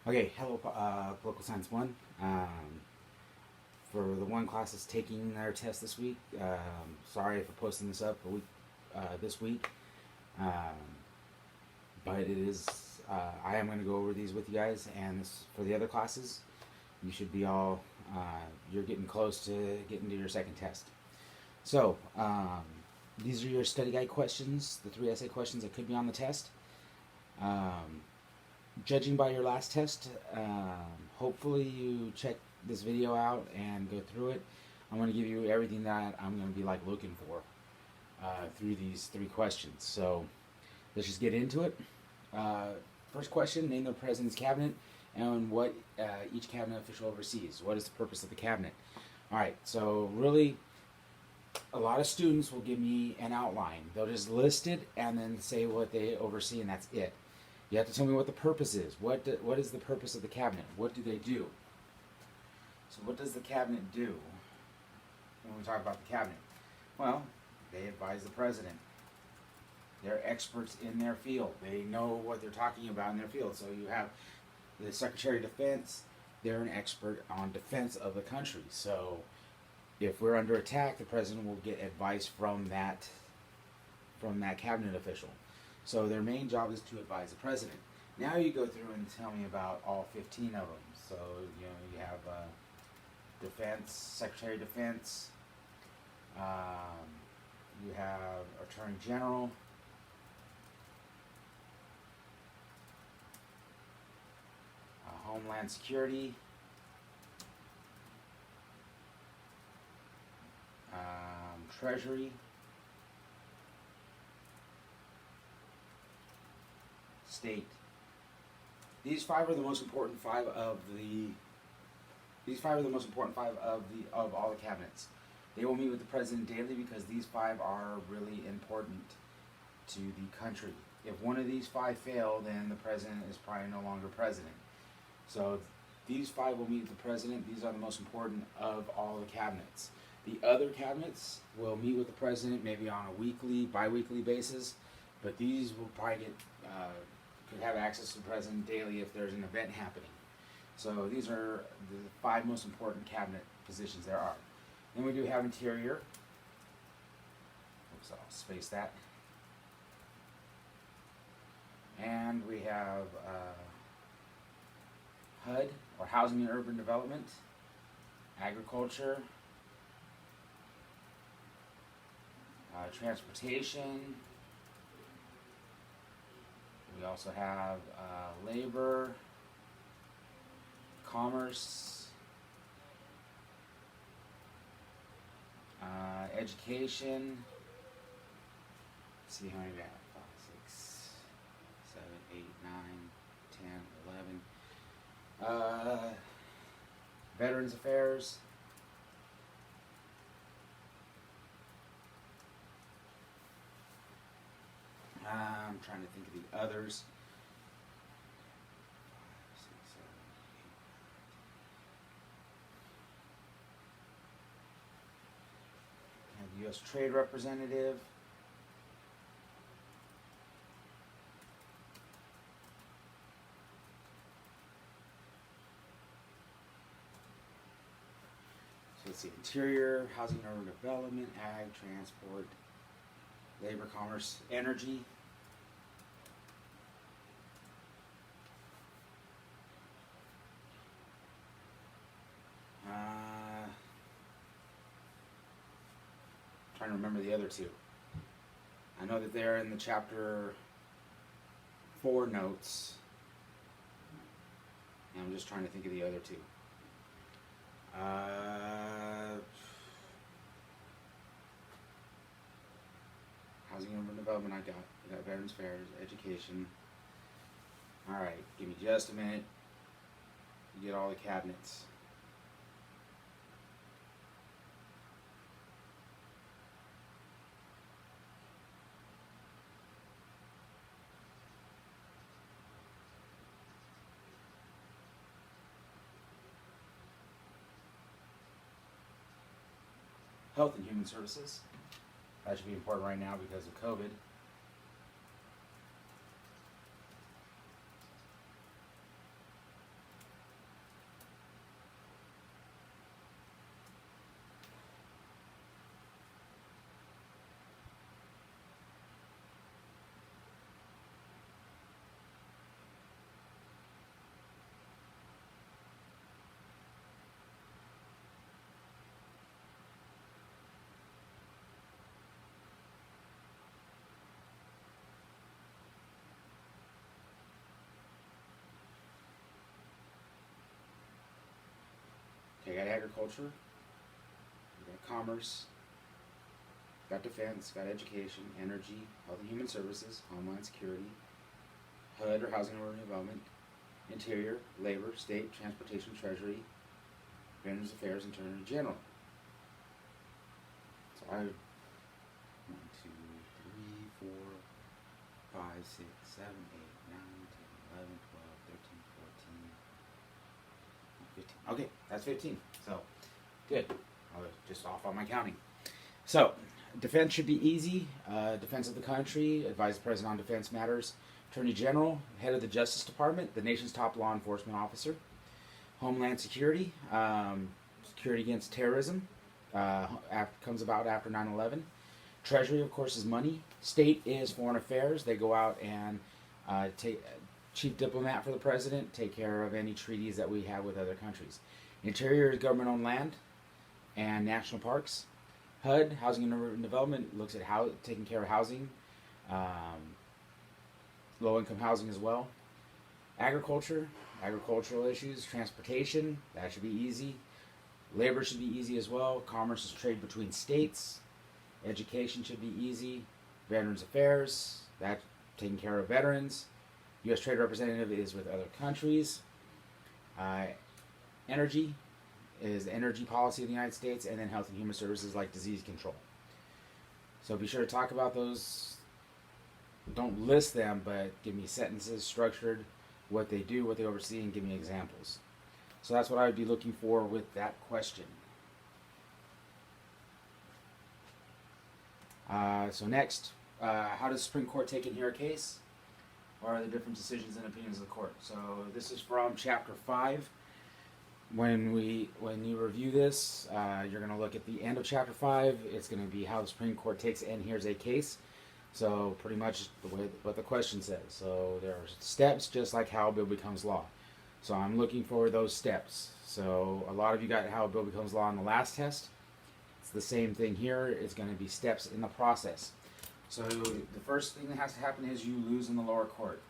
Okay, hello, Political Science 1. For the one class that's taking their test this week, sorry for posting this up this week, um, but it is, I am going to go over these with you guys, and this, for the other classes, you should be all, you're getting close to getting to your second test. So, these are your study guide questions, the 3 essay questions that could be on the test. Judging by your last test, hopefully you check this video out and go through it. I'm going to give you everything that I'm going to be looking for through these 3 questions. So let's just get into it. First question: name the president's cabinet and what each cabinet official oversees. What is the purpose of the cabinet? All right. So really, a lot of students will give me an outline. They'll just list it and then say what they oversee, and that's it. You have to tell me what the purpose is. What is the purpose of the cabinet? What do they do? So what does the cabinet do when we talk about the cabinet? Well, they advise the president. They're experts in their field. They know what they're talking about in their field. So you have the Secretary of Defense. They're an expert on defense of the country. So if we're under attack, the president will get advice from that cabinet official. So their main job is to advise the president. Now you go through and tell me about all 15 of them. So you have Defense, Secretary of Defense. You have Attorney General. Homeland Security. Treasury. State. These 5 are the most important 5 of the. These 5 are the most important 5 of all the cabinets. They will meet with the president daily because these 5 are really important to the country. If one of these 5 fail, then the president is probably no longer president. So these 5 will meet with the president. These are the most important of all the cabinets. The other cabinets will meet with the president maybe on a weekly, bi-weekly basis, but these will probably could have access to the president daily if there's an event happening. So these are the 5 most important cabinet positions there are. Then we do have Interior. Oops, I'll space that. And we have HUD, or Housing and Urban Development, Agriculture, Transportation. We also have Labor, Commerce, Education. Let's see how many we have. 5, 6, 7, 8, 9, 10, 11. Veterans Affairs. I'm trying to think of the others. 5, 6, 7, 8. Have the U.S. Trade Representative. So let's see: Interior, Housing and Urban Development, Ag, Transport, Labor, Commerce, Energy. Trying to remember the other 2. I know that they're in the chapter 4 notes. And I'm just trying to think of the other 2. Housing and Urban Development, I got Veterans Affairs, Education. Alright, give me just a minute. You get all the cabinets. Health and Human Services. That should be important right now because of COVID. agriculture, we got commerce, got defense, got education, energy, health and human services, homeland security, HUD or housing and urban development, interior, labor, state, transportation, treasury, veterans affairs, and attorney general. So I 1, 2, 3, 4, 5, 6, 7, 8, 9, 10, 11, 12, 13, 14, 15. Okay, that's 15. So, good. I was just off on my counting. So, defense should be easy. Defense of the country, advise the president on defense matters. Attorney General, head of the Justice Department, the nation's top law enforcement officer. Homeland Security, security against terrorism, comes about after 9/11. Treasury, of course, is money. State is foreign affairs. They go out and take chief diplomat for the president, take care of any treaties that we have with other countries. Interior is government-owned land and national parks. HUD, housing and urban development, looks at taking care of housing, low-income housing as well. Agriculture, agricultural issues. Transportation, that should be easy. Labor should be easy as well. Commerce is trade between states. Education should be easy. Veterans affairs, that taking care of veterans. U.S. Trade Representative is with other countries. Energy is energy policy of the United States, and then health and human services like disease control. So be sure to talk about those. Don't list them, but give me sentences structured, what they do, what they oversee, and give me examples. So that's what I would be looking for with that question. So next, how does the Supreme Court take and hear a case? What are the different decisions and opinions of the court? So this is from Chapter 5. When you review this, you're going to look at the end of Chapter 5. It's going to be how the Supreme Court takes and hears a case. So pretty much the way what the question says. So there are steps, just like how a bill becomes law. So I'm looking for those steps. So a lot of you got how a bill becomes law in the last test. It's the same thing here. It's going to be steps in the process. So the first thing that has to happen is you lose in the lower court.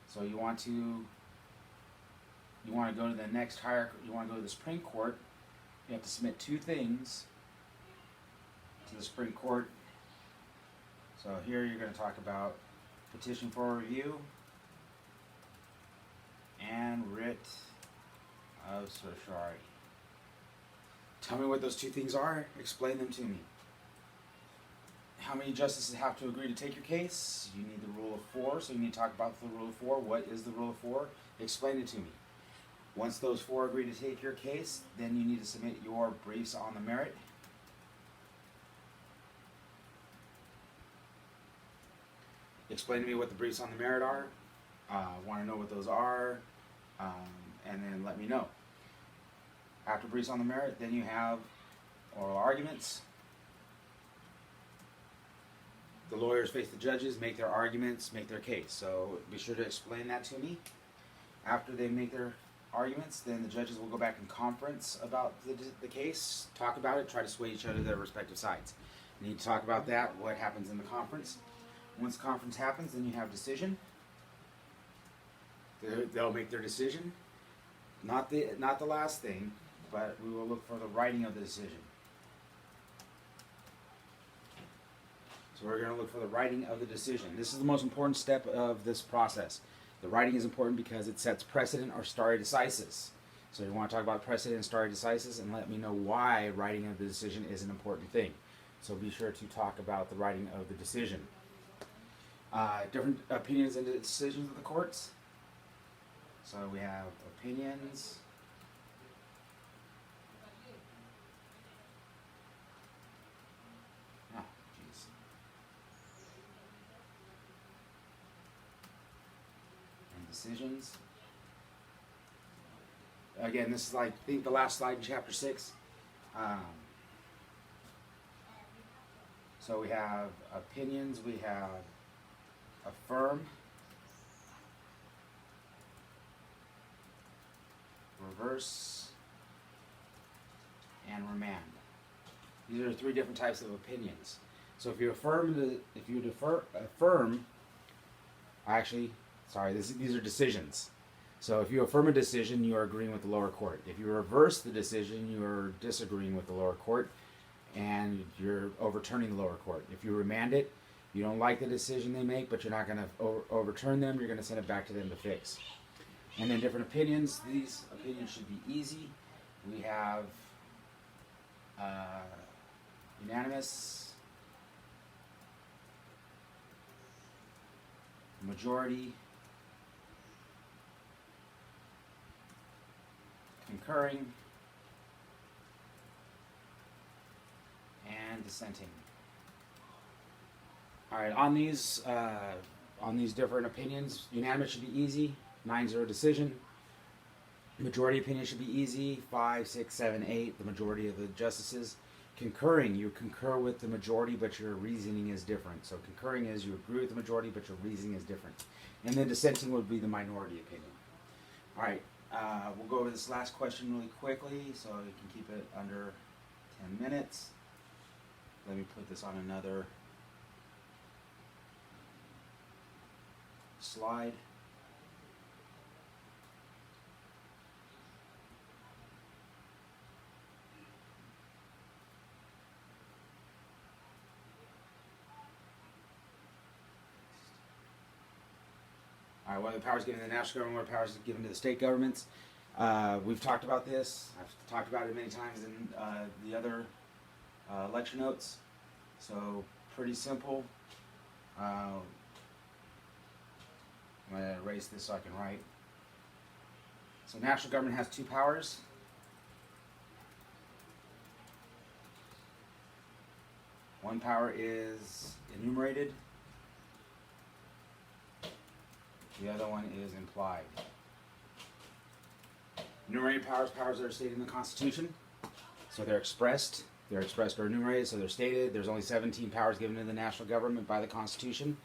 So you want to go to the next higher. You want to go to the Supreme Court. You have to submit 2 things to the Supreme Court. So here you're going to talk about petition for review and writ of certiorari. Tell me what those 2 things are. Explain them to me. How many justices have to agree to take your case? You need the rule of 4, so you need to talk about the rule of 4. What is the rule of 4? Explain it to me. Once those 4 agree to take your case, then you need to submit your briefs on the merit. Explain to me what the briefs on the merit are. Want to know what those are, and then let me know. After briefs on the merit, then you have oral arguments. The lawyers face the judges, make their arguments, make their case. So be sure to explain that to me. After they make their arguments, then the judges will go back in conference about the case, talk about it, try to sway each other to their respective sides. You need to talk about that, what happens in the conference. Once conference happens, then you have decision. They'll make their decision. Not the last thing, but we will look for the writing of the decision. So we're going to look for the writing of the decision. This is the most important step of this process. The writing is important because it sets precedent or stare decisis. So you want to talk about precedent and stare decisis and let me know why writing of the decision is an important thing. So be sure to talk about the writing of the decision. Different opinions and decisions of the courts. So we have opinions. Oh, jeez. And decisions. Again, this is like, I think the last slide in chapter 6. So we have opinions, we have affirm, reverse, and remand. These are 3 different types of opinions. So if you affirm, these are decisions. So if you affirm a decision, you are agreeing with the lower court. If you reverse the decision, you are disagreeing with the lower court, and you're overturning the lower court. If you remand it, you don't like the decision they make, but you're not going to overturn them. You're going to send it back to them to fix. And then different opinions. These opinions should be easy. We have unanimous, majority, concurring, and dissenting. All right, on these different opinions, unanimous should be easy, 9-0 decision. Majority opinion should be easy, 5, 6, 7, 8, the majority of the justices. Concurring, you concur with the majority, but your reasoning is different. So concurring is you agree with the majority, but your reasoning is different. And then dissenting would be the minority opinion. All right, we'll go over this last question really quickly, so you can keep it under 10 minutes. Let me put this on another slide. All right, what are the powers given to the national government? What are powers given to the state governments? We've talked about this. I've talked about it many times in the other lecture notes. So pretty simple. I'm going to erase this so I can write. So national government has 2 powers. One power is enumerated. The other one is implied. Enumerated powers, powers that are stated in the Constitution. So they're expressed. They're expressed or enumerated, so they're stated. There's only 17 powers given to the national government by the Constitution.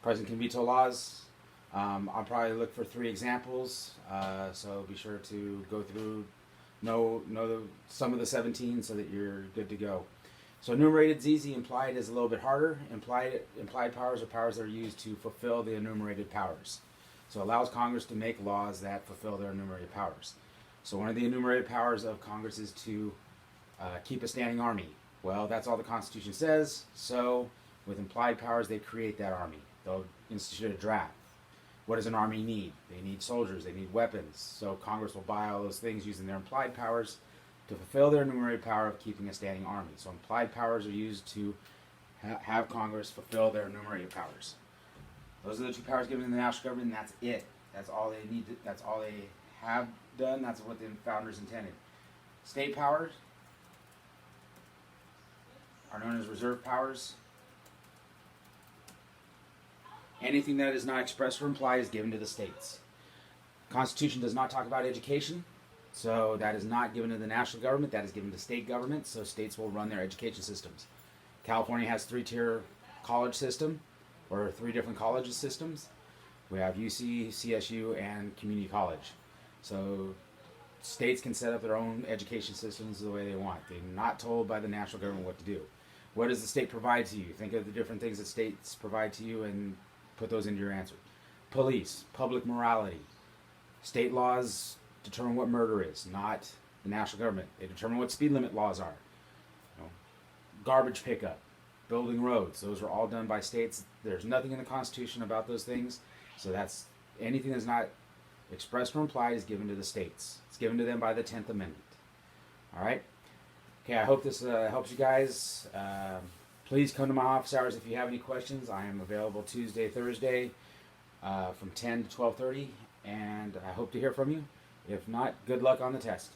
President can veto laws. I'll probably look for 3 examples, so be sure to go through, know some of the 17 so that you're good to go. So enumerated is easy, implied is a little bit harder. Implied powers are powers that are used to fulfill the enumerated powers. So it allows Congress to make laws that fulfill their enumerated powers. So one of the enumerated powers of Congress is to keep a standing army. Well, that's all the Constitution says, so with implied powers they create that army. They'll institute a draft. What does an army need? They need soldiers, they need weapons. So Congress will buy all those things using their implied powers to fulfill their enumerated power of keeping a standing army. So implied powers are used to have Congress fulfill their enumerated powers. Those are the 2 powers given to the national government, and that's it. That's all they need. That's all they have done. That's what the founders intended. State powers are known as reserve powers. Anything that is not expressed or implied is given to the states. The Constitution does not talk about education, so that is not given to the national government. That is given to state governments, so states will run their education systems. California has 3-tier college system, or 3 different college systems. We have UC, CSU, and community college. So states can set up their own education systems the way they want. They're not told by the national government what to do. What does the state provide to you? Think of the different things that states provide to you and put those into your answer. Police, public morality. State laws determine what murder is, not the national government. They determine what speed limit laws are. Garbage pickup, building roads, those are all done by states. There's nothing in the Constitution about those things. So that's anything that's not expressed or implied is given to the states. It's given to them by the 10th Amendment. All right? Okay, I hope this helps you guys. Please come to my office hours if you have any questions. I am available Tuesday, Thursday from 10 to 12:30, and I hope to hear from you. If not, good luck on the test.